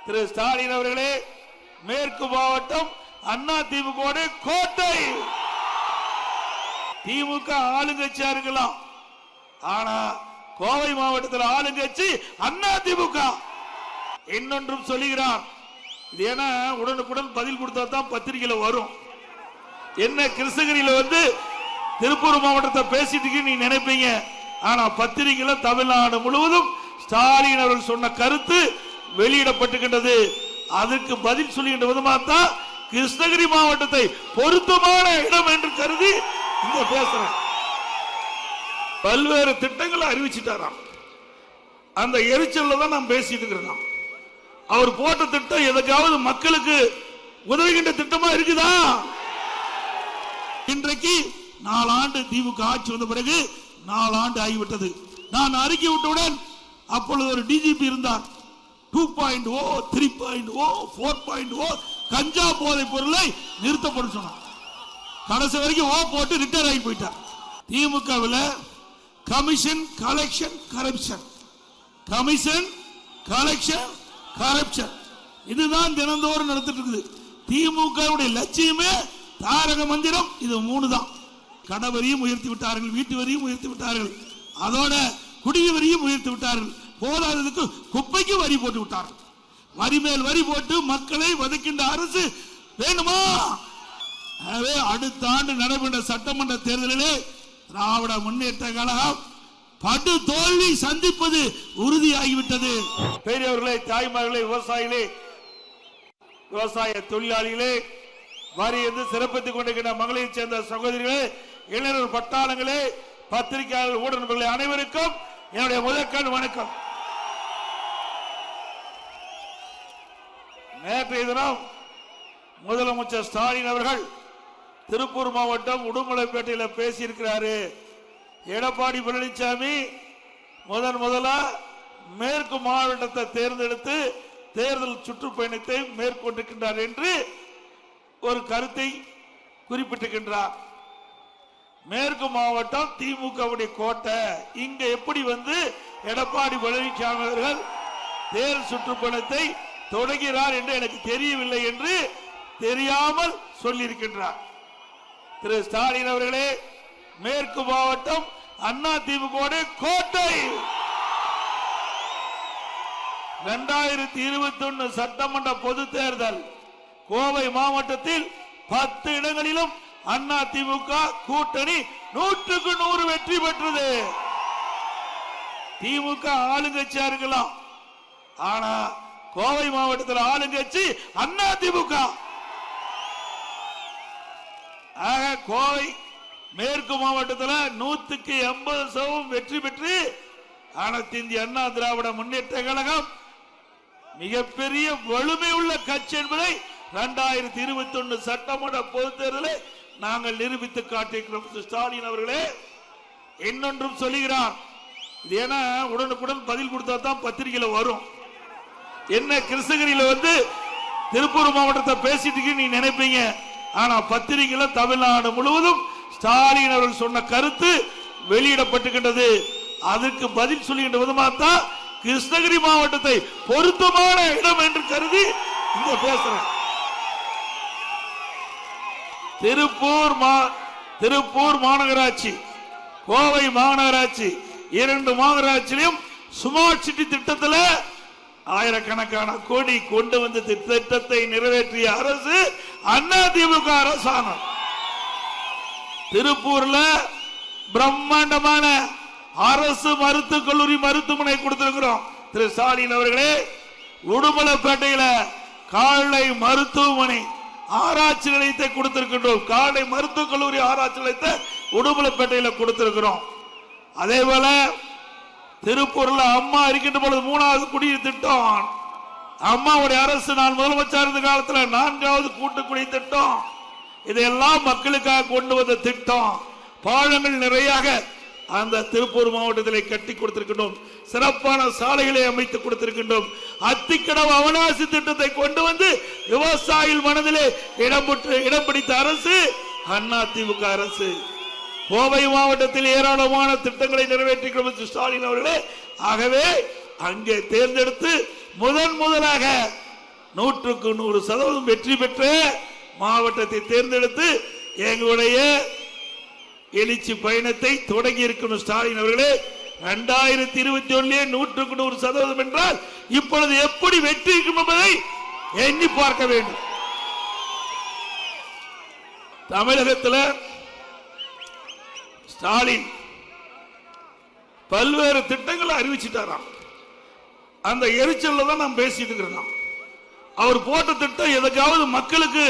திரு ஸ்டாலின் அவர்களே, மேற்கு மாவட்டம் அண்ணா திமுக கோட்டை. திமுக ஆளுங்கட்சியா இருக்கலாம், ஆனா கோவை மாவட்டத்தில் ஆளுங்கட்சி அண்ணா திமுக. இன்னொன்றும் சொல்லுகிறார், இது ஏன்னா உடனுக்குடன் பதில் கொடுத்தா தான் பத்திரிகையில வரும். என்ன கிருஷ்ணகிரியில திருப்பூர் மாவட்டத்தை பேசிட்டு நீ நினைப்பீங்க, ஆனா பத்திரிகையில தமிழ்நாடு முழுவதும் ஸ்டாலின் அவர்கள் சொன்ன கருத்து வெளியிடப்பட்டுகின்றது. அதற்கு பதில் சொல்லுகின்ற விதமாக தான் கிருஷ்ணகிரி மாவட்டத்தை பொருத்தமான இடம் என்று கருதி இங்க பேசுறேன். பல்வேறு திட்டங்களை அறிவிச்சிட்டாராம். அந்த எரிச்சல்ல தான் நாம் பேசிட்டு இருக்கிறோம். அவர் போட்ட திட்டம் எதுக்காவது மக்களுக்கு உதவுகின்ற திட்டமா இருக்குதா? இன்றைக்கு 4 ஆண்டு திமுக ஆட்சி வந்த பிறகு 4 ஆண்டு ஆகிவிட்டது. நான் அறிக்கை விட்டவுடன் அப்பொழுது ஒரு டிஜிபி இருந்தார். 2.0, 3.0, 4.0 கஞ்சா போதை பொருளை நிறுத்தப்படும் சொன்னார். கடைசி வரைக்கும் போட்டு ரிட்டையர் ஆகி போயிட்டார். திமுகவில் commission collection corruption, commission collection corruption, இதுதான் தினந்தோறும் நடத்திட்டு இருக்குது. திமுக லட்சியமே தாரக மந்திரம் இது 3 தான். கடை வரியும் உயர்த்தி விட்டார்கள், வீட்டு வரியும் உயர்த்தி விட்டார்கள், அதோட குடிய வரியும் உயர்த்தி விட்டார்கள். போதாததுக்கு குப்பைக்கு வரி போட்டு விட்டார்கள். வரி மேல் வரி போட்டு மக்களை வதைக்கின்ற அரசு வேணுமா? அடுத்த ஆண்டு நடைபெற்ற சட்டமன்ற தேர்தலிலே திராவிட முன்னேற்ற கழகம் படு தோல்வி சந்திப்பது உறுதியாகிவிட்டது. பெரியவர்களே, தாய்மார்களே, விவசாயிகளே, விவசாய தொழிலாளிகளே, வரி என்று சிறப்பித்துக் கொண்டிருக்கின்ற மகளிரை சேர்ந்த சகோதரிகளே, இளைஞர் பட்டாளங்களே, பத்திரிகையாளர், ஊடகங்களே, அனைவருக்கும் என்னுடைய முதற்கண் வணக்கம். நேற்றைய தினம் முதலமைச்சர் ஸ்டாலின் அவர்கள் திருப்பூர் மாவட்டம் உடுமலைப்பேட்டையில் பேசியிருக்கிறாரு. எடப்பாடி பழனிசாமி முதலா மேற்கு மாவட்டத்தை தேர்ந்தெடுத்து தேர்தல் சுற்றுப்பயணத்தை மேற்கொண்டிருக்கின்றார் என்று ஒரு கருத்தை குறிப்பிட்டிருக்கின்றார். மேற்கு மாவட்டம் திமுகவுடைய கோட்டை, இங்க எப்படி எடப்பாடி பழனிசாமி அவர்கள் தேர்தல் சுற்றுப்பயணத்தை தொடங்கிறார் என்று எனக்கு தெரியவில்லை என்று தெரியாமல் சொல்லியிருக்கின்றார். திரு ஸ்டாலின் அவர்களே, மேற்கு மாவட்டம் அண்ணா திமுக கோட்டை. 2021 சட்டமன்ற பொது தேர்தல் கோவை மாவட்டத்தில் 10 இடங்களிலும் அண்ணா திமுக கூட்டணி 100க்கு 100 வெற்றி பெற்றது. திமுக ஆளுங்கட்சியா இருக்கலாம், ஆனா கோவை மாவட்டத்தில் ஆளுங்கட்சி அண்ணா திமுக. ஆக கோவை மேற்கு மாவட்டத்தில் 100க்கு 80% வெற்றி பெற்று அனைத்து இந்திய அண்ணா திராவிட முன்னேற்ற கழகம் மிகப்பெரிய வலிமை உள்ள கட்சி என்பதை 2021 சட்டமன்ற பொது தேர்தலை நாங்கள் நிரூபித்து காட்டியிருக்கிறோம். ஸ்டாலின் அவர்களே, இன்னொன்றும் சொல்லுகிறார், இது ஏன்னா உடனுக்குடன் பதில் கொடுத்தா தான் பத்திரிகையில வரும். என்ன கிருஷ்ணகிரியில திருப்பூர் மாவட்டத்தை பேசிட்டு நீ நினைப்பீங்க, ஆனா பத்திரிகையில தமிழ்நாடு முழுவதும் ஸ்டாலின் அவர்கள் சொன்ன கருத்து வெளியிடப்பட்டுகின்றது. அதற்கு பதில் சொல்லுகின்ற விதமாக தான் கிருஷ்ணகிரி மாவட்டத்தை பொருத்தமான இடம் என்று கருதி இங்க பேசுறேன். திருப்பூர் மாநகராட்சி, கோவை மாநகராட்சி, 2 மாநகராட்சியிலும் ஸ்மார்ட் சிட்டி திட்டத்தில் ஆயிரக்கணக்கான கோடி கொண்டு வந்து திட்டத்தை நிறைவேற்றிய அரசு அண்ணா திமுக அரசாங்கம். திருப்பூர்ல பிரம்மாண்டமான அரசு மருத்துவக் கல்லூரி மருத்துவமனை கொடுத்திருக்கிறோம். திரு ஸ்டாலின் அவர்களே, உடுமலைப்பேட்டையில கால்நடை மருத்துவமனை ஆராய்ச்சி நிலையத்தை கொடுத்திருக்கின்றோம். கால்நடை மருத்துவக் கல்லூரி ஆராய்ச்சி நிலையத்தை உடுமலைப்பேட்டையில கொடுத்திருக்கிறோம். அதே போல திருப்பூர்ல அம்மா இருக்கின்ற பொழுது 3வது குடிநீர் திட்டம், அம்மாவுடைய அரசு நான் முதலமைச்சர் இருந்த காலத்தில் 4வது கூட்டு குடிநீர் திட்டம், இதெல்லாம் மக்களுக்காக கொண்டு வந்த திட்டம். பாலங்கள் நிறைய அந்த திருப்பூர் மாவட்டத்தில் கட்டி கொடுத்திருக்கின்றோம். சிறப்பான சாலைகளை அமைத்து கொடுத்திருக்கின்றோம். அத்திக்கடவு அவனாசி திட்டத்தை கொண்டு வந்து விவசாயிகள் மனதிலே இடம் பிடித்த அரசு அண்ணா திமுக அரசு. கோவை மாவட்டத்தில் ஏராளமான திட்டங்களை நிறைவேற்றிக்கிறோம் ஸ்டாலின் அவர்களே. ஆகவே அங்கே தேர்ந்தெடுத்து முதலாக 100க்கு 100% வெற்றி பெற்ற மாவட்டத்தை தேர்ந்தெடுத்து எங்களுடைய எழுச்சி பயணத்தை தொடங்கி இருக்கும் ஸ்டாலின் அவர்களே, 2021 100க்கு 100% என்றால் இப்பொழுது எப்படி வெற்றி இருக்கும் என்பதை எண்ணி பார்க்க வேண்டும். தமிழகத்தில் ஸ்டாலின் பல்வேறு திட்டங்களை அறிவிச்சிட்டாராம். அந்த எரிச்சல்ல தான் நாம் பேசிட்டு இருக்கிறோம். அவர் போட்ட திட்டம் எதுக்காவது மக்களுக்கு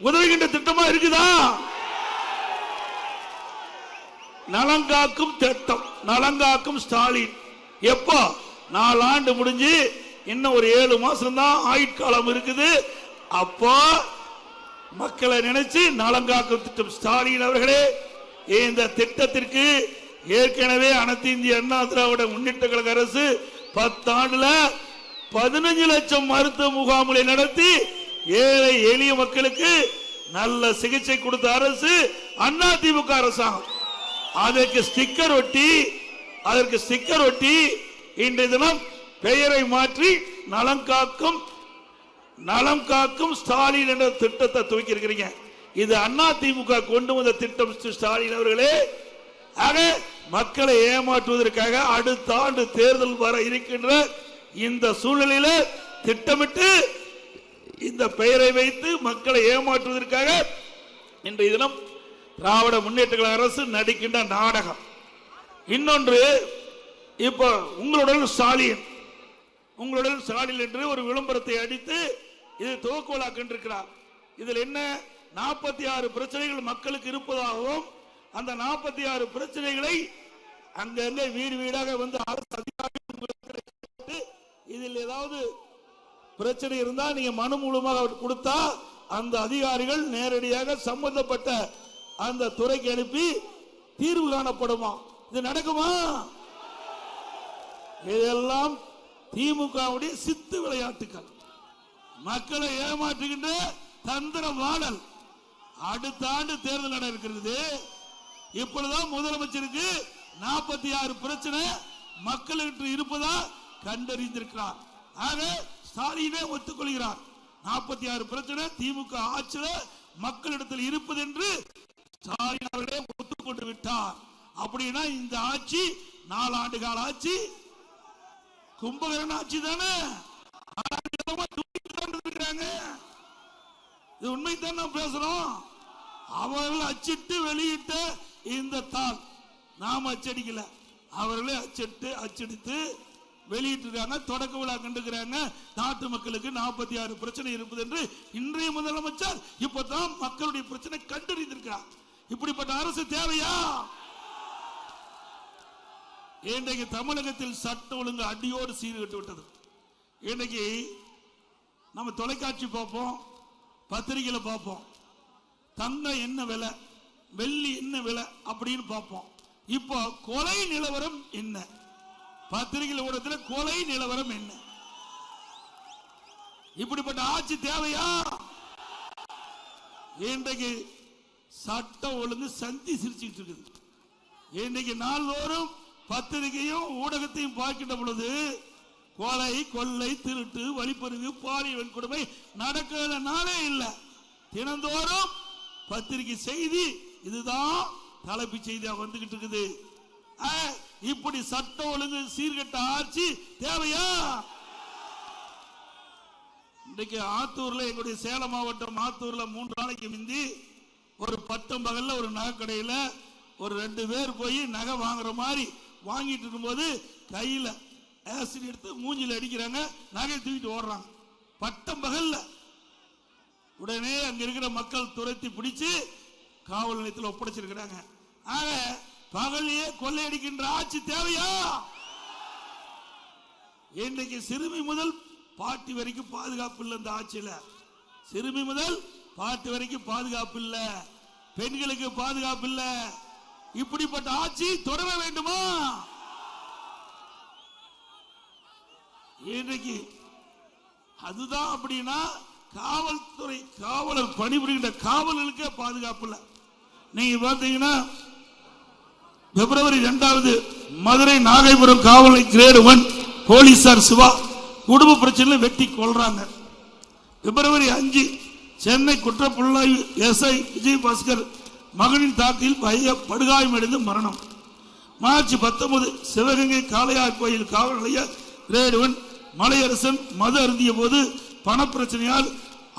உதவுகின்ற திட்டமா இருக்குதா? நலங்காக்கும் திட்டம், நலங்காக்கும் ஸ்டாலின். எப்போ 4 ஆண்டு முடிஞ்சு இன்னும் ஒரு 7 மாசம் தான் ஆயுட்காலம் இருக்குது. அப்போ மக்களை நினைச்சு நலங்காக்கும் திட்டம் ஸ்டாலின் அவர்களே, இந்த திட்டத்திற்கு ஏற்கனவே அனைத்து இந்திய அண்ணா திராவிட முன்னேற்ற கழக அரசு 10 ஆண்டுல 15 லட்சம் மருத்துவ முகாம்களை நடத்தி ஏழை எளிய மக்களுக்கு நல்ல சிகிச்சை கொடுத்த அரசு அதிமுக அரசாங்கம். அதற்கு ஸ்டிக்கர் ஒட்டி இன்றைய தினம் பெயரை மாற்றி நலம் காக்கும் ஸ்டாலின் என்ற திட்டத்தை துவக்கி இருக்கிறீங்க. இது அதிமுக கொண்டு வந்த திட்டம் ஸ்டாலின் அவர்களே. ஆக மக்களை ஏமாற்றுவதற்காக அடுத்த ஆண்டு தேர்தல் வர இருக்கின்ற இந்த சூழ்நிலையில் திட்டமிட்டு இந்த பெயரை வைத்து மக்களை ஏமாற்றுவதற்காக இன்றைய தினம் திராவிட முன்னேற்ற கழக அரசு நடிக்கின்ற நாடகம். இன்னொன்று, இப்ப உங்களுடன் ஸ்டாலின் என்று ஒரு விளம்பரத்தை அடித்து இது துவக்கோலாக்கின்றிருக்கிறார். இதில் என்ன 46 பிரச்சனைகள் மக்களுக்கு இருப்பதாகவும் அந்த 46 பிரச்சனைகளை அங்கங்க வீடு வீடாக வந்து அரசு அதிகாரிகள் இதில் ஏதாவது பிரச்சனை இருந்தா நீங்க மனு மூலமாக கொடுத்தா அந்த அதிகாரிகள் நேரடியாக சம்பந்தப்பட்ட அந்த துறைக்கு அனுப்பி தீர்வு காணப்படுமா? இது நடக்குமா? இதெல்லாம் திமுகவுடைய சித்து விளையாட்டுகள், மக்களை ஏமாற்றுகின்ற தந்திர வாடல். அடுத்த ஆண்டு தேர்தல் நட இருக்கிறது. இப்பொழுதுதான் முதலமைச்சருக்கு 46 பிரச்சனை மக்களுக்கு இருப்பதா கண்டறிந்திருக்கிறார். ஆக ஸ்டாலினே ஒத்துக்கொள்கிறார், 46 பிரச்சனை திமுக ஆட்சியில் மக்களிடத்தில் இருப்பது என்று ஸ்டாலின் அவர்களே ஒத்துக்கொண்டு விட்டார். அப்படின்னா இந்த ஆட்சி 4 ஆண்டு கால ஆட்சி கும்பகரண ஆட்சி தானே. இது உண்மைதான் நாம் பேசுறோம். அவர்கள் அச்சிட்டு வெளியிட்ட இந்த தாள் நாம் அச்சடிக்கல, அவர்களே அச்சடித்து வெளியிட்டிருக்காங்க. தொடக்க விழா கண்டுக்கிறாங்க. நாட்டு மக்களுக்கு 46 பிரச்சனை இருப்பது என்று இன்றைய முதலமைச்சர் இப்பதான் மக்களுடைய பிரச்சனை கண்டறிந்திருக்கிறார். இப்படிப்பட்ட அரசு தேவையா? இன்றைக்கு தமிழகத்தில் சட்ட ஒழுங்கு அடியோடு சீர்கட்டு விட்டது. இன்றைக்கு நம்ம தொலைக்காட்சி பார்ப்போம், பத்திரிகையில பார்ப்போம், தங்கம் என்ன விலை, வெள்ளி என்ன விலை அப்படின்னு பார்ப்போம். இப்போ கொலை நிலவரம் என்ன, பத்திரிகை ஊடகத்தில் கொலை நிலவரம் என்ன? இப்படிப்பட்ட ஆட்சி தேவையா? இன்றைக்கு சட்ட ஒழுங்கு சந்தி சிரிச்சுட்டு இருக்குது. இன்றைக்கு நாள்தோறும் பத்திரிகையும் ஊடகத்தையும் பார்க்கின்ற பொழுது கொலை, கொள்ளை, திருட்டு, வழிப்பறிவு, பாலியல் கொடுமை நடக்கிற நாளே இல்லை. தினந்தோறும் பத்திரிகை செய்தி இதுதான் தலைப்பு செய்தியா வந்துகிட்டு இருக்குது. இப்படி சட்ட ஒழுங்கு சீர்கட்ட ஆட்சி தேவையா? இன்றைக்கு ஆத்தூர்ல, எங்களுடைய சேலம் மாவட்டம் ஆத்தூர்ல 3 நாளைக்கு முந்தி ஒரு பட்டம் பகல்ல ஒரு நகை கடையில ஒரு 2 பேர் போய் நகை வாங்குற மாதிரி வாங்கிட்டு இருக்கும்போது கையில ஆசிட் எடுத்து மூஞ்சில அடிக்கிறாங்க, நகை தூக்கிட்டு ஓடுறாங்க பட்டம் பகல்ல. உடனே அங்க இருக்கிற மக்கள் துரத்தி பிடிச்சு காவல் நிலையத்தில் ஒப்படைச்சிருக்கிறாங்க. ஆக பகலையே கொள்ளையடிக்கின்ற ஆட்சி தேவையா? இன்றைக்கு சிறுமி முதல் பாட்டி வரைக்கும் பாதுகாப்பு இல்லை. இந்த ஆட்சியில சிறுமி முதல் பாட்டி வரைக்கும் பாதுகாப்பு இல்லை, பெண்களுக்கு பாதுகாப்பு இல்லை. இப்படிப்பட்ட ஆட்சி தொடர வேண்டுமா? இன்றைக்கு அதுதான். அப்படின்னா காவல்துறை காவலர் பணிபுரிகின்ற காவலர்களுக்கே பாதுகாப்பு இல்லை. நீங்க பாத்தீங்கன்னா பிப்ரவரி 2 மதுரை நாகைபுரம் காவல் கிரேடு 1 போலீசார் சிவா குடும்ப பிரச்சனை வெட்டி கொள்றாங்க. பிப்ரவரி 5 சென்னை குற்றப்புலனாய்வு எஸ்ஐ விஜய் பாஸ்கர் மகனின் தாக்கில் படுகாயமடைந்து மரணம். மார்ச் 19 சிவகங்கை காளையார் கோயில் காவல் நிலைய கிரேட் 1 மலையரசன் மது அருந்திய போது பணப்பிரச்சனையால்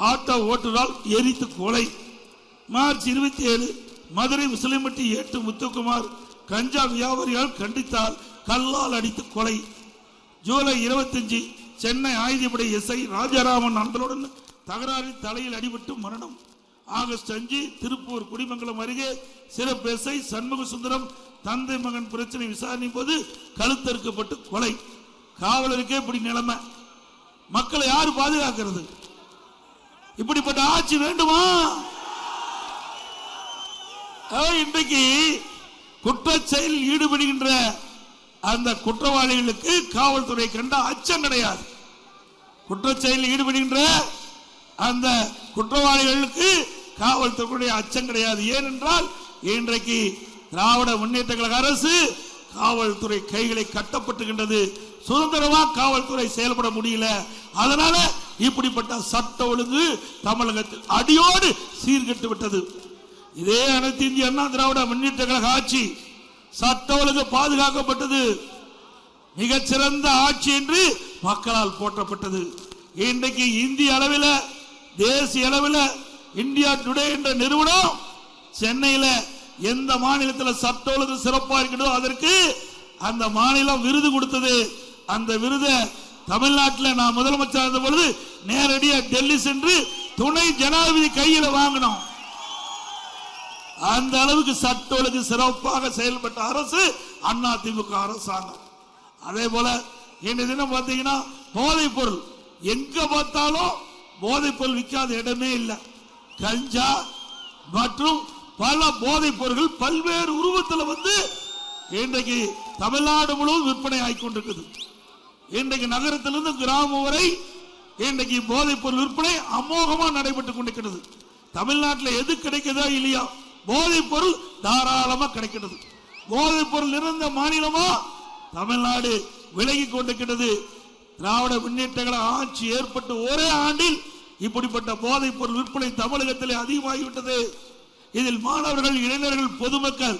ஆட்டோ ஓட்டுநரால் எரித்து கொலை. மார்ச் 27 மதுரை முஸ்லிம்பட்டி ஏட்டு முத்துக்குமார் கஞ்சா வியாபாரியால் கண்டித்தால் கல்லால் அடித்து கொலை. ஜூலை 25 சென்னை ஆயுதப்படை எஸ்ஐ ராஜாராமன் நண்பருடன் தகராறில் தலையில் அடிபட்டு மரணம். ஆகஸ்ட் 5 திருப்பூர் குடிமங்கலம் அருகே சிறப்பு எஸ்ஐ சண்முக சுந்தரம் தந்தை மகன் பிரச்சனை விசாரணை போது கழுத்தறுக்கப்பட்டு கொலை. காவலருக்கே இப்படி நிலைமை, மக்களை யாரு பாதுகாக்கிறது? இப்படிப்பட்ட ஆட்சி வேண்டுமா? இன்றைக்கு குற்றச்செயல் ஈடுபடுகின்ற அந்த குற்றவாளிகளுக்கு காவல்துறை கண்ட அச்சம் கிடையாது. குற்றச்செயல் ஈடுபடுகின்ற அந்த குற்றவாளிகளுக்கு காவல்துறையுடைய அச்சம் கிடையாது. ஏனென்றால் இன்றைக்கு திராவிட முன்னேற்ற கழக அரசு காவல்துறை கைகளை கட்டப்பட்டுகின்றது. சுதந்திரமா காவல்துறை செயல்பட முடியல. அதனால இப்படிப்பட்ட சட்ட ஒழுங்கு தமிழகத்தில் அடியோடு சீர்கெட்டு விட்டது. இதே அனைத்து இந்திய அண்ணா திராவிட முன்னேற்ற கழக ஆட்சி சட்ட ஒழுங்கு பாதுகாக்கப்பட்டது. மிகச்சிறந்த ஆட்சி என்று மக்களால் போற்றப்பட்டது. இன்றைக்கு இந்திய அளவில் தேசிய அளவில் இந்தியா டுடே என்ற நிறுவனம் சென்னையில் எந்த மாநிலத்தில் சட்ட ஒழுங்கு சிறப்பாக இருக்கணும் அதற்கு அந்த மாநிலம் விருது கொடுத்தது. அந்த விருதை தமிழ்நாட்டில் நான் முதலமைச்சர் இருந்த பொழுது நேரடியாக டெல்லி சென்று துணை ஜனாதிபதி கையில் வாங்கினோம். அந்த அளவுக்கு சட்ட ஒழுங்கு சிறப்பாக செயல்பட்ட அரசு அண்ணா திமுக அரசாங்கம். அதே போல இன்றைய தினம் பார்த்தீங்கன்னா போதைப் பொருள் எங்க பார்த்தாலும் போதைப் பொருள் விற்காத இடமே இல்லை. கஞ்சா மற்றும் பல போதைப் பொருட்கள் பல்வேறு உருவத்தில் வந்து இன்றைக்கு தமிழ்நாடு முழுவதும் விற்பனை ஆகிக்கொண்டிருக்குது. இன்றைக்கு நகரத்திலிருந்து கிராமம் வரை இன்றைக்கு போதைப் பொருள் விற்பனை அமோகமாக நடைபெற்றுக் கொண்டிருக்கிறது. தமிழ்நாட்டில் எது கிடைக்குதோ இல்லையா போதைப் பொருள் தாராளமாக கிடைக்கிறது. போதைப் பொருள் நிறைந்த மாநிலமா தமிழ்நாடு விலகி கொண்டிருக்கிறது. திராவிட முன்னேற்ற கழக ஆட்சி ஏற்பட்டு ஒரே ஆண்டில் இப்படிப்பட்ட போதைப் பொருள் விற்பனை தமிழகத்திலே அதிகமாகிவிட்டது. இதில் மாணவர்கள், இளைஞர்கள், பொதுமக்கள்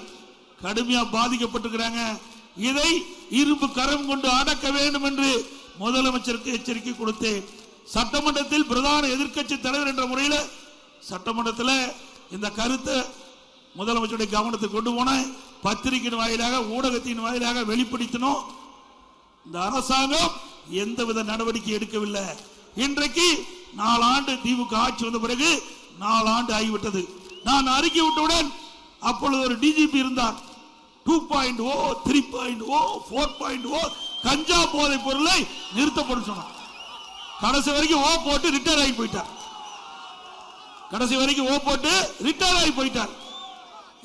கடுமையாக பாதிக்கப்பட்டிருக்கிறாங்க. இதை இரும்பு கரம் கொண்டு அடக்க வேண்டும் என்று முதலமைச்சருக்கு எச்சரிக்கை கொடுத்தேன். சட்டமன்றத்தில் பிரதான எதிர்க்கட்சி தலைவர் என்ற முறையில் சட்டமன்றத்தில் இந்த கருத்தை முதலமைச்சருடைய கவனத்துக்கு கொண்டு போன பத்திரிகையின் வாயிலாக ஊடகத்தின் வாயிலாக வெளிப்படுத்தணும். இந்த அரசாங்கம் எந்தவித நடவடிக்கை எடுக்கவில்லை. இன்றைக்கு 4 ஆண்டு திமுக ஆட்சி வந்த பிறகு 4 ஆண்டு ஆகிவிட்டது. நான் அறிக்கை விட்டவுடன் அப்பொழுது ஒரு டிஜிபி இருந்தார். 2.0, 3.0, 4.0 கஞ்சா போதை பொருளை நிறுத்தப்படும் சொன்னார். கடைசி வரைக்கும் ஓ போட்டு ரிட்டையர் ஆகி போயிட்டார். கடைசி வரைக்கும் ஓ போட்டு ரிட்டையர் ஆகி போயிட்டார்.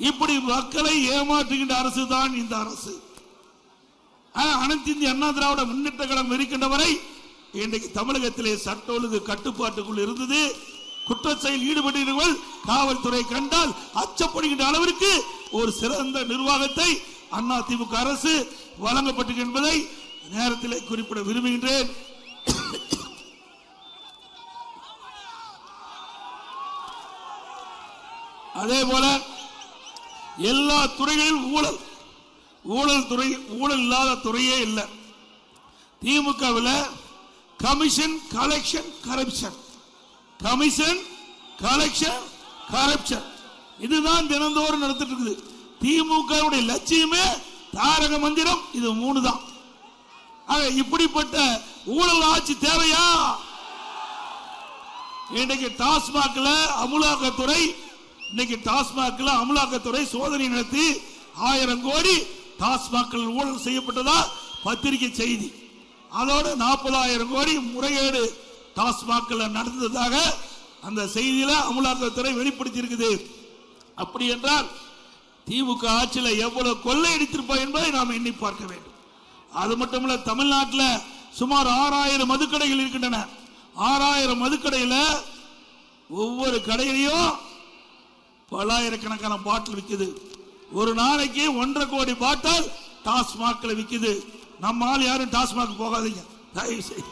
இப்படி மக்களை ஏமாற்றுகின்ற அரசு தான் இந்த அரசு. அனைத்து இந்திய அண்ணா திராவிட முன்னேற்ற கழகம் இருக்கின்ற வரை இன்றைக்கு தமிழகத்திலே சட்ட ஒழுங்கு கட்டுப்பாட்டுக்குள் இருந்தது. குற்றச்செயல் ஈடுபடுகிறவர்கள் காவல்துறை கண்டால் அச்சப்படுகின்ற அளவிற்கு ஒரு சிறந்த நிர்வாகத்தை அண்ணா திமுக அரசு வழங்கப்பட்டது என்பதை நேரத்தில் குறிப்பிட விரும்புகின்றேன். அதே போல எல்லா துறைகளிலும் ஊழல் இல்லாத துறையே இல்லை. திமுகவில் commission, collection, corruption, commission, collection, corruption இதுதான் தினந்தோறும் நடத்திட்டு இருக்குது. திமுக லட்சியமே தாரக மந்திரம் இது 3 தான். இப்படிப்பட்ட ஊழல் ஆட்சி தேவையா? இன்றைக்கு டாஸ்மாக்ல அமலாக்கத்துறை அமலாக்கத்துறை சோதனை நடத்தி 1000 கோடி டாஸ்மாக்கள் ஊழல் செய்யப்பட்டதா பத்திரிகை செய்தி. அதோட 40,000 கோடி முறைகேடு டாஸ்மாக்கள் நடந்ததாக அந்த செய்தியில அமலாக்கத்துறை வெளிப்படுத்தி இருக்குது. அப்படி என்றால் திமுக ஆட்சியில் எவ்வளவு கொள்ளையடித்திருப்பா என்பதை நாம் எண்ணி பார்க்க வேண்டும். அது மட்டுமல்ல, தமிழ்நாட்டில் சுமார் 6000 மதுக்கடைகள் இருக்கின்றன. 6000 மதுக்கடையில் ஒவ்வொரு கடையிலையும் பல்லாயிரக்கணக்கான பாட்டில் விற்குது. ஒரு நாளைக்கு 1.5 கோடி பாட்டில் டாஸ்மாக்ல விற்குது. நம்ம ஆள் யாரும் டாஸ்மாக் போகாதீங்க தயவு செய்து.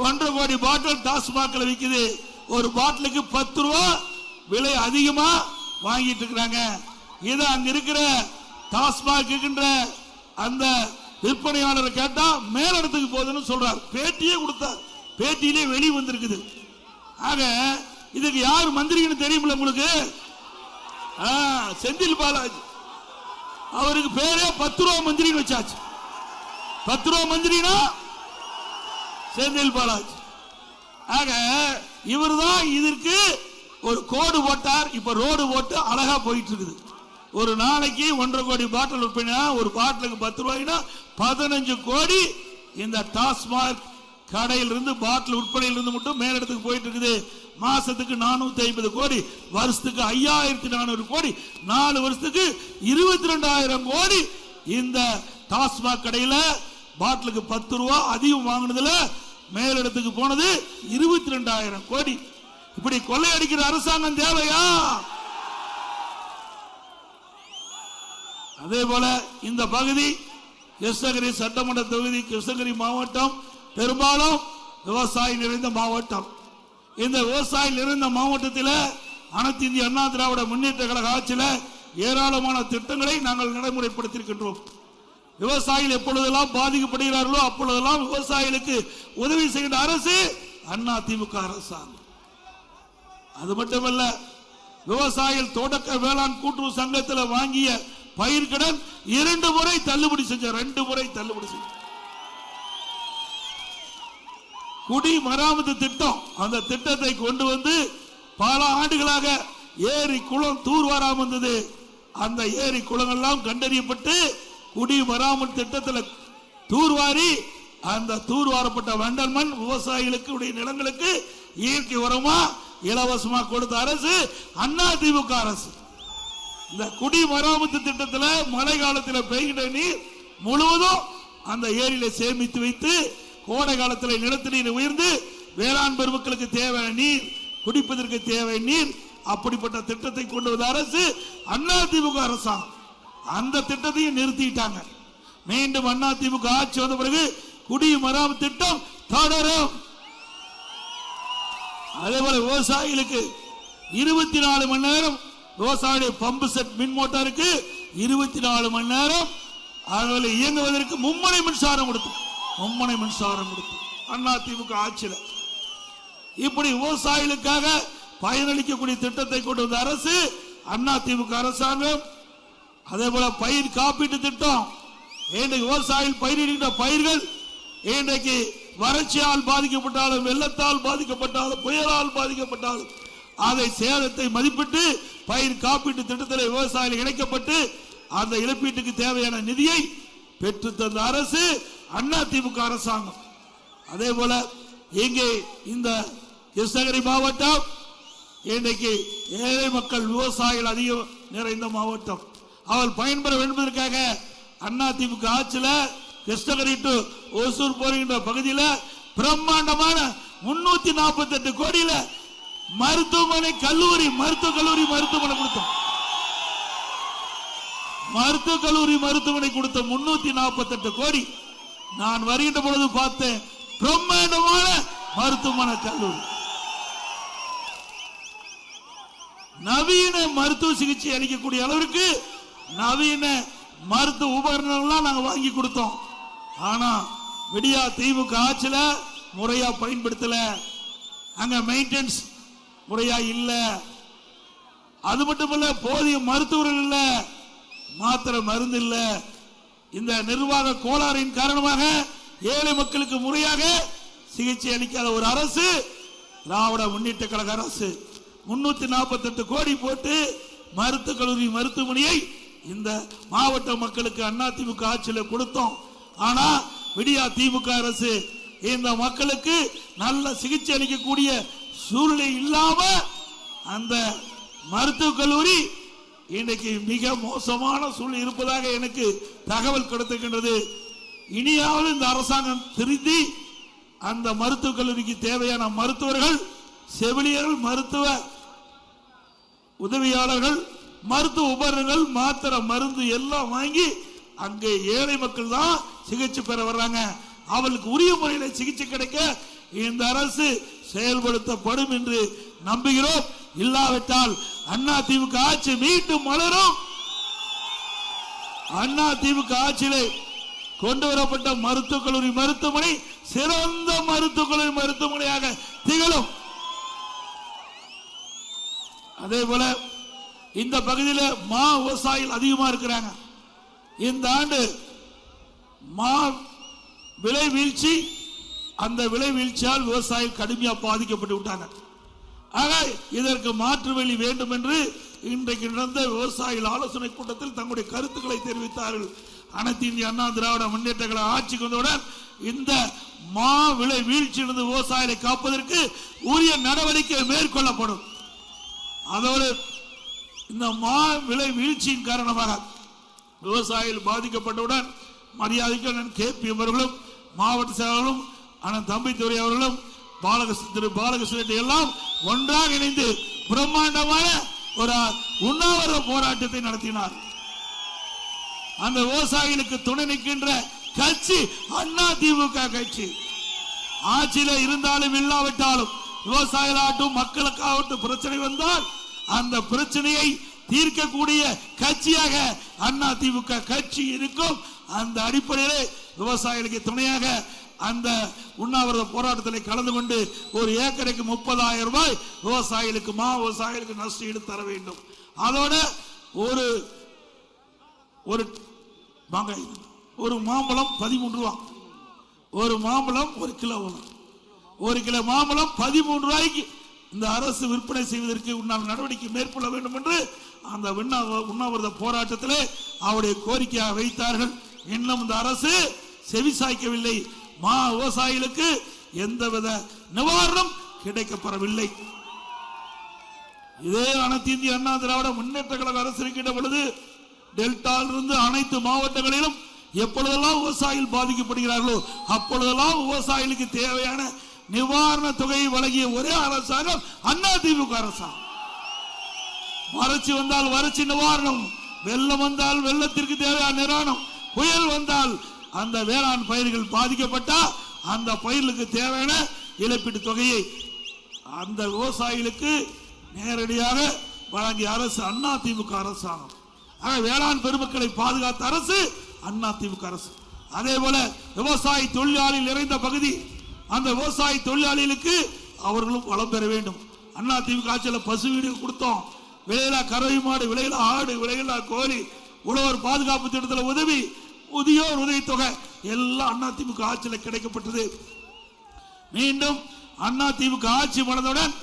1.5 கோடி பாட்டில் டாஸ்மாக்ல விக்குது. ஒரு பாட்டிலுக்கு 10 ரூபா விலை அதிகமா வாங்கிட்டு இருக்காங்க. இத அங்க இருக்கிற டாஸ்மாக் இருக்கின்ற அந்த விற்பனையாளர் கேட்டா மேலிடத்துக்கு போகுதுன்னு சொல்றார். பேட்டியே கொடுத்தார். பேட்டியிலே வெளி வந்திருக்குது. ஆக இதுக்கு யார் மந்திரின்னு தெரியுமில்ல உங்களுக்கு? செந்தில் பாலாஜி. அவருக்கு பேரே 10 ரூபா மந்திரின்னு வச்சாச்சு. 10 ரூபா மந்திரினா செந்தில் பாலாஜி. ஆக இவர் தான் இதற்கு ஒரு கோடு போட்டார். இப்ப ரோடு போட்டு அழகா போயிட்டு இருக்குது. ஒரு நாளைக்கு 1.5 கோடி பாட்டில் விற்பனை. ஒரு பாட்டிலுக்கு 10 ரூபாய்னா 15 கோடி இந்த டாஸ்மாக் கடையில் இருந்து பாட்டில் விற்பனையில் இருந்து மட்டும் மேலிடத்துக்கு போயிட்டு இருக்குது. மாசத்துக்கு 450 கோடி, வருஷத்துக்கு 5400 கோடி, 4 வருஷத்துக்கு 22,000 கோடி இந்த டாஸ்மாக் கடையில் பாட்டிலுக்கு 10 ரூபா அதிகம் வாங்கினதுல மேலிடத்துக்கு போனது 22,000 கோடி. இப்படி கொள்ளையடிக்கிற அரசாங்கம் தேவையா? அதே போல இந்த பகுதி கிருஷ்ணகிரி சட்டமன்ற தொகுதி, கிருஷ்ணகிரி மாவட்டம் பெரும்பாலும் விவசாயம் நிறைந்த மாவட்டம். இந்த விவசாயம் நிறைந்த மாவட்டத்தில் அனைத்து இந்திய அண்ணா திராவிட முன்னேற்ற கழக ஆட்சியில் ஏராளமான திட்டங்களை நாங்கள் நடைமுறைப்படுத்தியிருக்கின்றோம். விவசாயிகள் எப்பொழுதெல்லாம் பாதிக்கப்படுகிறார்களோ அப்பொழுதெல்லாம் விவசாயிகளுக்கு உதவி செய்கின்ற அரசு அண்ணா திமுக அரசாங்கம். அது மட்டுமல்ல, விவசாயிகள் தொடக்க வேளாண் கூட்டுறவு சங்கத்தில் வாங்கிய பயிர்கடன் 2 முறை தள்ளுபடி செஞ்ச. 2 முறை தள்ளுபடி செஞ்ச. குடி மராமத்து திட்டம், அந்த திட்டத்தை கொண்டு வந்து பல ஆண்டுகளாக ஏரி குளம் தூர்வாராம இருந்தது. அந்த ஏரி குளங்கள்லாம் கண்டறியப்பட்டு குடி மராமத்து திட்டத்தில் தூர்வாரி அந்த தூர்வாரப்பட்ட வண்டல் மண் விவசாயிகளுக்கு உடைய நிலங்களுக்கு இயற்கை உரமா இலவசமா கொடுத்த அரசு அண்ணா திமுக அரசு. இந்த குடி மராமத்து திட்டத்தில் மழை காலத்தில் பெய்கின்ற நீர் முழுவதும் அந்த ஏரியில சேமித்து வைத்து கோடை காலத்தில் நிலத்தடி நீர் உயர்ந்து வேளாண் பெருமக்களுக்கு தேவையான நீர், குடிப்பதற்கு தேவை நீர், அப்படிப்பட்ட திட்டத்தை கொண்டு வந்த அரசு அண்ணா திமுக அரசாங்கம். அந்த திட்டத்தையும் நிறுத்திட்டாங்க. மீண்டும் அண்ணா திமுக ஆட்சி வந்த பிறகு குடி மராமத்து திட்டம் தொடரும். அதே போல விவசாயிகளுக்கு 24 மணி நேரம் விவசாய பம்பு செட் மின் மோட்டாருக்கு 24 மணி நேரம் அதில் இயங்குவதற்கு மும்முனை மின்சாரம் கொடுத்து அண்ணா திமுக ஆட்சியில் இப்படி விவசாயிகளுக்காக பயனளிக்கக்கூடிய திட்டத்தை கொண்டு வந்த அரசு அண்ணா திமுக அரசாங்கம். அதே போல பயிர் காப்பீட்டு திட்டம். இன்றைக்கு விவசாயிகள் பயிரிடுகின்ற பயிர்கள் இன்றைக்கு வறட்சியால் பாதிக்கப்பட்டாலும், வெள்ளத்தால் பாதிக்கப்பட்டாலும், புயலால் பாதிக்கப்பட்டாலும் அதை சேதத்தை மதிப்பிட்டு பயிர் காப்பீட்டு திட்டத்தில் விவசாயிகள் இணைக்கப்பட்டு அந்த இழப்பீட்டுக்கு தேவையான நிதியை பெற்று தந்த அரசு அண்ணா திமுக அரசாங்கம். அதே போல இங்கே இந்த கிருஷ்ணகிரி மாவட்டம் இன்றைக்கு ஏழை மக்கள் விவசாயிகள் அதிகம் நிறைந்த மாவட்டம். அவள் பயன்பெற என்பதற்காக அண்ணா திமுக ஆட்சியில் கிருஷ்ணகிரி டு ஓசூர் போகின்ற பகுதியில் பிரம்மாண்டமான 348 கோடியில மருத்துவமனை கல்லூரி மருத்துவமனை கொடுத்தோம். மருத்துவக் கல்லூரி மருத்துவமனை கொடுத்த 348 கோடி. நான் வருகின்ற பொழுது பார்த்தேன், பிரம்மாண்டமான மருத்துவமனை கல்லூரி. நவீன மருத்துவ சிகிச்சை அளிக்கக்கூடிய அளவிற்கு நவீன மருத்துவ உபகரணங்கள்லாம் நாங்கள் வாங்கி கொடுத்தோம். ஆனா விடியா திமுக ஆட்சியில முறையா பயன்படுத்தல. அங்க மெயின்டெனன்ஸ் முறையா இல்ல. அது மட்டுமல்ல, போதிய மருத்துவர்கள் இல்ல, மாத்திரை மருந்து இல்ல. இந்த நிர்வாக கோளாறின் காரணமாக ஏழை மக்களுக்கு முறையாக சிகிச்சை அளிக்காத ஒரு அரசு திராவிட முன்னேற்ற கழக அரசு. 348 கோடி போட்டு மருத்துவக் கல்லூரி மருத்துவமனையை இந்த மாவட்ட மக்களுக்கு அண்ணா திமுக ஆட்சியில் கொடுத்தோம். ஆனா விடியா திமுக அரசு இந்த மக்களுக்கு நல்ல சிகிச்சை அளிக்கக்கூடிய சூழ்நிலை இல்லாம அந்த மருத்துவக் கல்லூரி இன்றைக்கு மிக மோசமான சூழ்நிலை இருப்பதாக எனக்கு தகவல் கிடைத்திருக்கின்றது. இனியாவது இந்த அரசாங்கம் திருந்தி அந்த மருத்துவக் கல்லூரிக்கு தேவையான மருத்துவர்கள், செவிலியர்கள், மருத்துவ உதவியாளர்கள், மருத்துவ உபகரணங்கள், மாத்திரை மருந்து எல்லாம் வாங்கி அங்கே ஏழை மக்கள் தான் சிகிச்சை பெற வர்றாங்க. அவளுக்கு உரிய முறையில் சிகிச்சை கிடைக்க இந்த அரசு செயல்படுத்தப்படும் என்று நம்புகிறோம். இல்லாவிட்டால் அதிமுக ஆட்சி மீண்டும் மலரும். அதிமுக ஆட்சியிலே கொண்டு வரப்பட்ட மருத்துவக் கல்லூரி மருத்துவமனை சிறந்த மருத்துவக் கல்லூரி மருத்துவமனையாக திகழும். அதே போல இந்த பகுதியில் மா விவசாயிகள் அதிகமா இருக்கிறாங்க. இந்த ஆண்டு மா விலை வீழ்ச்சி, அந்த விலை வீழ்ச்சியால் விவசாயிகள் கடுமையாக பாதிக்கப்பட்டு விட்டாங்க. ஆக இதற்கு மாற்று வழி வேண்டும் என்று இன்றைக்கு நடந்த விவசாயிகள் ஆலோசனை கூட்டத்தில் தங்களுடைய கருத்துக்களை தெரிவித்தார்கள். அனைத்து இந்திய அண்ணா திராவிட முன்னேற்ற கழக ஆட்சிக்கு வந்தவுடன் இந்த மா விலை வீழ்ச்சியிலிருந்து விவசாயிகளை காப்பதற்கு உரிய நடவடிக்கை மேற்கொள்ளப்படும். அதோடு இந்த மா விலை வீழ்ச்சியின் காரணமாக விவசாயிகள் பாதிக்கப்பட்டவுடன் மரியாதைக்கு KP அவர்களும் மாவட்ட செயலாளரும் அண்ணன் தம்பித்துறை அவர்களும் திரு பாலகிருஷ்ணன் எல்லாம் ஒன்றாக இணைந்து பிரம்மாண்டமான ஒரு உண்ணாவிரத போராட்டத்தை நடத்தினார். அந்த விவசாயிகளுக்கு துணை நிற்கின்ற கட்சி அதிமுக கட்சி. ஆட்சியில இருந்தாலும் இல்லாவிட்டாலும் விவசாயிகளாகட்டும் மக்களுக்காகட்டும் பிரச்சனை வந்தால் அந்த பிரச்சனையை தீர்க்கக்கூடிய கட்சியாக அதிமுக கட்சி இருக்கும். அந்த அடிப்படையிலே விவசாயிகளுக்கு துணையாக அந்த உண்ணாவிரத போராட்டத்தில் கலந்து கொண்டு ஒரு ஏக்கருக்கு 30,000 ரூபாய் விவசாயிகளுக்கு விவசாயிகளுக்கு நஷ்டஈடு தர வேண்டும். அதோட ஒரு மாம்பழம் 13 ரூபாய், ஒரு மாம்பழம் 1 கிலோ, 1 கிலோ மாம்பழம் 13 ரூபாய்க்கு இந்த அரசு விற்பனை செய்வதற்கு உண்டான நடவடிக்கை மேற்கொள்ள வேண்டும் என்று அந்த உண்ணாவிரத போராட்டத்திலே அவருடைய கோரிக்கையாக வைத்தார்கள். இன்னும் இந்த அரசு செவிசாய்க்கவில்லை. விவசாயிகளுக்கு எந்தவித நிவாரணம் கிடைக்கப்பெறவில்லை. இதே அனைத்து இந்திய அண்ணா திராவிட முன்னேற்ற கழக அரசு இருக்கின்ற பொழுது டெல்டாவிலிருந்து அனைத்து மாவட்டங்களிலும் எப்பொழுதெல்லாம் விவசாயிகள் பாதிக்கப்படுகிறார்களோ அப்பொழுதெல்லாம் விவசாயிகளுக்கு தேவையான நிவாரண தொகையை வழங்கிய ஒரே அரசாங்கம் அதிமுக அரசாங்கம். வறட்சி வந்தால் வறட்சி நிவாரணம், வெள்ளம் வந்தால் வெள்ளத்திற்கு தேவையான நிவாரணம், புயல் வந்தால் அந்த வேளாண் பயிர்கள் பாதிக்கப்பட்டா அந்த பயிர்களுக்கு தேவையான இழப்பீட்டு தொகையை அந்த விவசாயிகளுக்கு நேரடியாக வழங்கிய அரசு அதிமுக அரசாங்கம். வேளாண் பெருமக்களை பாதுகாத்த அரசு அதிமுக அரசு. அதே போல விவசாய தொழிலாளிகள் நிறைந்த பகுதி, அந்த விவசாய தொழிலாளிகளுக்கு அவர்களும் வளம் பெற வேண்டும். அதிமுக ஆட்சியில் பசு வீடு கொடுத்தோம், விலையில்லா கறவை மாடு, விலையில்லா ஆடு, விலையில்லா கோழி, உழவர் பாதுகாப்பு திட்டத்தில் உதவி, முதியோர் உதவித்தொகை எல்லாம் அதிமுக ஆட்சியில் கிடைக்கப்பட்டது. மீண்டும் அதிமுக ஆட்சி மலர்ந்தவுடன்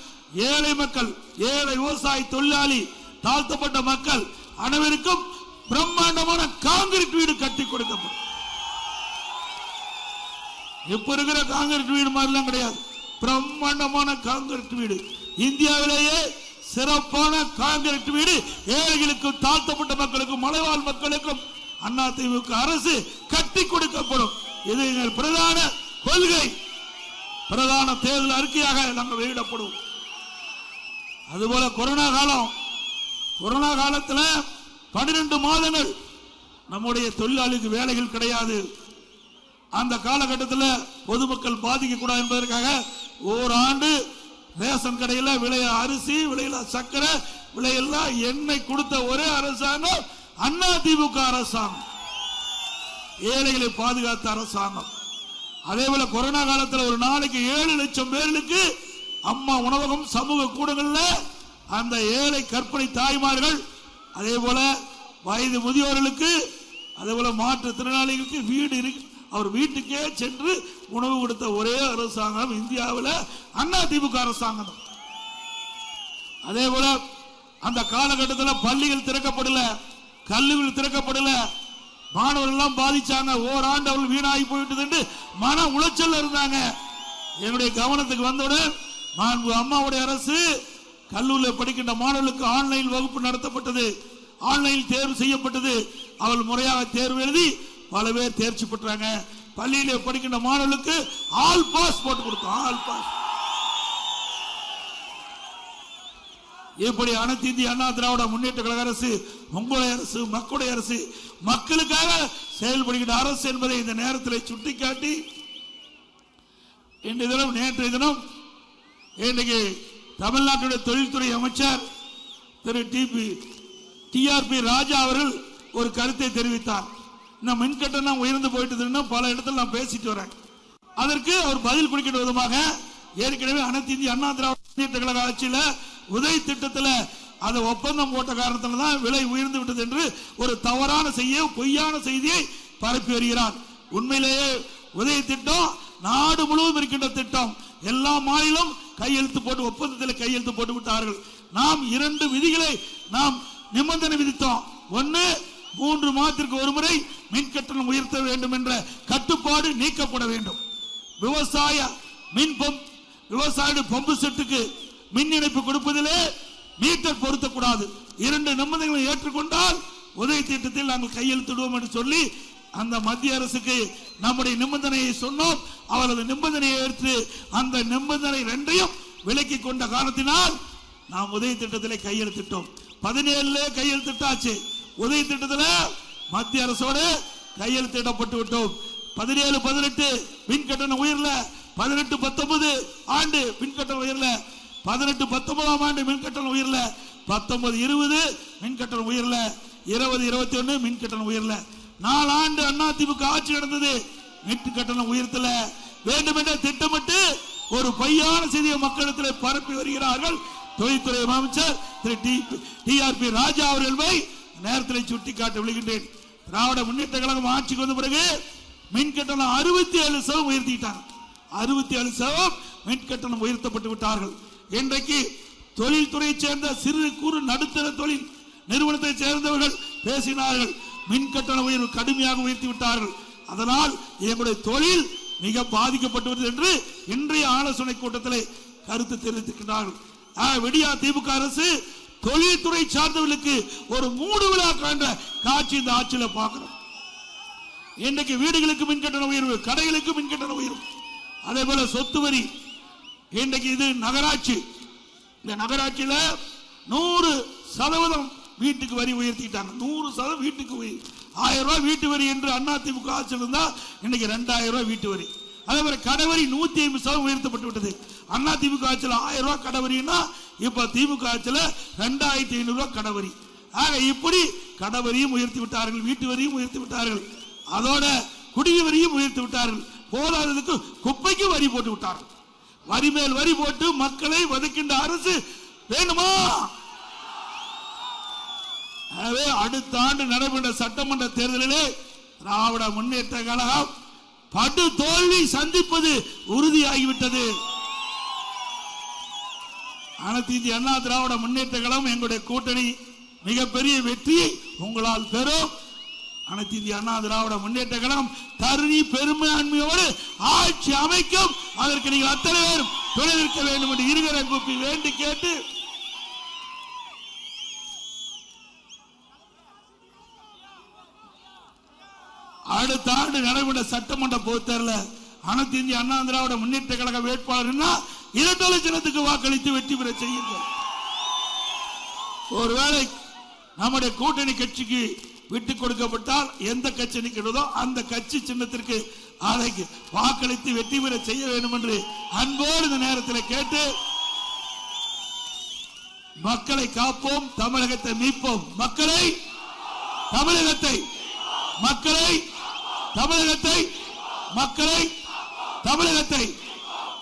ஏழை மக்கள், ஏழை விவசாய தொழிலாளி, தாழ்த்தப்பட்ட மக்கள் அனைவருக்கும் பிரம்மாண்டமான கான்கிரீட் வீடு கட்டி கொடுக்கப்படும். இப்ப இருக்கிற கான்கிரீட் வீடு மாதிரிலாம் கிடையாது, பிரம்மாண்டமான கான்கிரீட் வீடு, இந்தியாவிலேயே சிறப்பான கான்கிரீட் வீடு ஏழைகளுக்கும் தாழ்த்தப்பட்ட மக்களுக்கும் மலைவாழ் மக்களுக்கும் அதிமுக அரசு கட்டி கொடுக்கப்படும். இது எங்கள் பிரதான கொள்கை, பிரதான தேர்தல் அறிக்கையாக நாங்கள் வெளியிடப்படும். அதுபோல கொரோனா காலத்தில் 12 மாதங்கள் நம்முடைய தொழிலாளிக்கு வேலைகள் கிடையாது. அந்த காலகட்டத்தில் பொதுமக்கள் பாதிக்க கூடாது என்பதற்காக ஓராண்டு ரேஷன் கடையில் விலைய அரிசி, விலையில சக்கரை, விலையெல்லாம் எண்ணெய் கொடுத்த ஒரே அரசாங்கம் அதிமுக அரசாங்கம், ஏழைகளை பாதுகாத்த அரசாங்கம். அதே போல கொரோனா காலத்தில் ஒரு நாளைக்கு 7 லட்சம் பேர்களுக்கு அம்மா உணவகம், சமூக கூடங்களில் அந்த ஏழை கற்பிணி தாய்மார்கள், அதே போல வயது முதியோர்களுக்கு, அதே போல மாற்றுத்திறனாளிகளுக்கு வீடு இருக்கு, அவர் வீட்டுக்கே சென்று உணவு கொடுத்த ஒரே அரசாங்கம் இந்தியாவில் அதிமுக அரசாங்கம். அதே போல அந்த காலகட்டத்தில் பள்ளிகள் திறக்கப்படல, கல்லூரிகள் திறக்கப்படல, மாணவர்கள் எல்லாம் பாதிச்சாங்க. ஓராண்டு அவர்கள் வீணாகி போயிட்டு மன உளைச்சல் இருந்தாங்க. என்னுடைய கவனத்துக்கு வந்தவுடன் அம்மாவுடைய அரசு கல்லூரியில் படிக்கின்ற மாணவர்களுக்கு ஆன்லைன் வகுப்பு நடத்தப்பட்டது, ஆன்லைன் தேர்வு செய்யப்பட்டது. அவள் முறையாக தேர்வு எழுதி பல பேர் தேர்ச்சி பெற்றாங்க. பள்ளியிலே படிக்கின்ற மாணவர்களுக்கு ஆல் பாஸ் போட்டு கொடுத்தோம், ஆல் பாஸ். இப்படி அனைத்து இந்திய அண்ணா திராவிட முன்னேற்ற கழக அரசு உங்களுடைய அரசு, மக்களுடைய அரசு, மக்களுக்காக செயல்படுகின்ற அரசு என்பதை இந்த நேரத்தில் சுட்டிக்காட்டி இன்றைய தினம் நேற்றைய தினம் இன்றைக்கு தமிழ்நாட்டுடைய தொழில்துறை அமைச்சர் திரு டிஆர்பி ராஜா அவர்கள் ஒரு கருத்தை தெரிவித்தார். இந்த மின்கட்டணம் உயர்ந்து போயிட்டு பல இடத்துல நான் பேசிட்டு வரேன். அதற்கு அவர் பதில் கொடுக்கிற விதமாக ஏற்கனவே அனைத்து இந்திய அண்ணா திராவிட முன்னேற்ற கழக ஆட்சியில உதவி திட்டத்தில் அதை ஒப்பந்தம் போட்ட காரணத்தில் தான் விலை உயர்ந்து விட்டது என்று ஒரு தவறான பொய்யான செய்தியை பரப்பி வருகிறார். உண்மையிலேயே உதவி திட்டம் நாடு முழுவதும் இருக்கின்ற திட்டம். எல்லா மாநிலம் கையெழுத்து போட்டு ஒப்பந்தத்தில் கையெழுத்து போட்டு விட்டார்கள். நாம் 2 விதிகளை நாம் நிபந்தனை விதித்தோம். ஒன்று, 3 மாதத்திற்கு ஒரு முறை மின் கட்டணம் உயர்த்த வேண்டும் என்ற கட்டுப்பாடு நீக்கப்பட வேண்டும். விவசாய பம்பு செட்டுக்கு மின் இணைப்பு கொடுப்பதிலே மீட்டர் பொருத்தக்கூடாது. 2 நிபந்தனைகளை ஏற்றுக்கொண்டால் உதவி திட்டத்தில் நாங்கள் கையெழுத்திடுவோம் என்று சொல்லி அந்த மத்திய அரசுக்கு நம்முடைய நிபந்தனையை சொன்னோம். அவரது நிபந்தனையை ஏற்று அந்த நிபந்தனை 2ஐயும் விலக்கி கொண்ட காரணத்தினால் நாம் உதவி திட்டத்தில் கையெழுத்திட்டோம். 17 கையெழுத்திட்டாச்சு. உதவி திட்டத்தில் மத்திய அரசோடு கையெழுத்திடப்பட்டு விட்டோம். 17-18 மின் கட்டணம் உயர்ல, 18-19 ஆண்டு மின் கட்டணம் உயர்ல, 18-19 ஆண்டு மின் கட்டணம் உயர்ல, 19-20 மின் கட்டணம் உயர்ல, 20-21 மின் கட்டணம் உயர்ல. 4 ஆண்டு அதிமுக ஆட்சி நடந்தது, மின் கட்டணம் உயர்த்தல. வேண்டுமென்ற திட்டமிட்டு ஒரு பொய்யான செய்தியை மக்களிடத்தில் பரப்பி வருகிறார்கள். தொழில்துறை அமைச்சர் திரு டிஆர்பி ராஜா அவர்களை நேரத்தில் சுட்டிக்காட்ட விழுகின்றேன். திராவிட முன்னேற்ற கழகம் ஆட்சிக்கு வந்த பிறகு மின் கட்டணம் 67% உயர்த்திட்டாங்க. 67% மின் கட்டணம் உயர்த்தப்பட்டு விட்டார்கள். இன்றைக்கு தொழில்துறையை சேர்ந்த சிறு குறு நடுத்தர தொழில் நிறுவனத்தை சேர்ந்தவர்கள் பேசினார்கள். மின் கட்டண உயர்வு கடுமையாக உயர்த்தி விட்டார்கள். அதனால் எங்களுடைய தொழில் மிக பாதிக்கப்பட்டுள்ளது என்று இன்றைய ஆலோசனை கூட்டத்தில் கருத்து தெரிவித்திருக்கிறார்கள். விடியா திமுக அரசு தொழில்துறை சார்ந்தவர்களுக்கு ஒரு மூடு விழா காண்ற காட்சி இந்த ஆட்சியில் பார்க்கிறோம். இன்றைக்கு வீடுகளுக்கு மின்கட்டண உயர்வு, கடைகளுக்கு மின்கட்டண உயர்வு, அதே போல சொத்து வரி. இன்றைக்கு இது நகராட்சி. இந்த நகராட்சியில 100% வீட்டுக்கு வரி உயர்த்திட்டாங்க. 100% வீட்டுக்கு 1000 ரூபாய் வீட்டு வரி என்று அதிமுக ஆட்சியில் இருந்தா இன்னைக்கு 2000 ரூபாய் வீட்டு வரி. அதே மாதிரி கடவரி 150% உயர்த்தப்பட்டு விட்டது. அதிமுக ஆட்சியில் 1000 ரூபாய் கடவரின்னா இப்ப திமுக ஆட்சியில் 2500 ரூபாய் கடவரி. ஆக இப்படி கடவரியும் உயர்த்தி விட்டார்கள், வீட்டு வரியும் உயர்த்தி விட்டார்கள், அதோட குடி வரியும் உயர்த்தி விட்டார்கள். போதாததுக்கு குப்பைக்கு வரி போட்டு விட்டார்கள். வரி மேல் வரி போட்டு மக்களை வதைக்கின்ற அரசு வேணுமா? அடுத்த ஆண்டு நடைபெற்ற சட்டமன்ற தேர்தலிலே திராவிட முன்னேற்ற கழகம் படு தோல்வி சந்திப்பது உறுதியாகிவிட்டது. அனைத்து இந்திய அண்ணா திராவிட முன்னேற்ற கழகம் எங்களுடைய கூட்டணி மிகப்பெரிய வெற்றியை உங்களால் பெறும். அனைத்து இந்திய அண்ணா திராவிட முன்னேற்ற கழகம் தருணி பெரும்பான்மையோடு ஆட்சி அமைக்கும். அதற்கு நீங்கள் அத்தனை பேரும் துணை நிற்க வேண்டும் என்று இருகரை கூப்பி வேண்டி கேட்டு அடுத்த ஆண்டு நடைபெற்ற சட்டமன்ற பொதுத்தேர்தலில் அனைத்து இந்திய அண்ணா திராவிட முன்னேற்ற கழக வேட்பாளர் இரட்டை சின்னத்துக்கு வாக்களித்து வெற்றி பெற செய்யுங்கள். ஒருவேளை நம்முடைய கூட்டணி கட்சிக்கு விட்டுக் கொடுக்கப்பட்டால் எந்த கட்சி நிற்கிறதோ அந்த கட்சி சின்னத்திற்கு அதை வாக்களித்து வெற்றி பெற செய்ய வேண்டும் என்று அன்போடு இந்த நேரத்தில் கேட்டு, மக்களை காப்போம், தமிழகத்தை மீட்போம். மக்களை தமிழகத்தை மக்களை தமிழகத்தை மக்களை தமிழகத்தை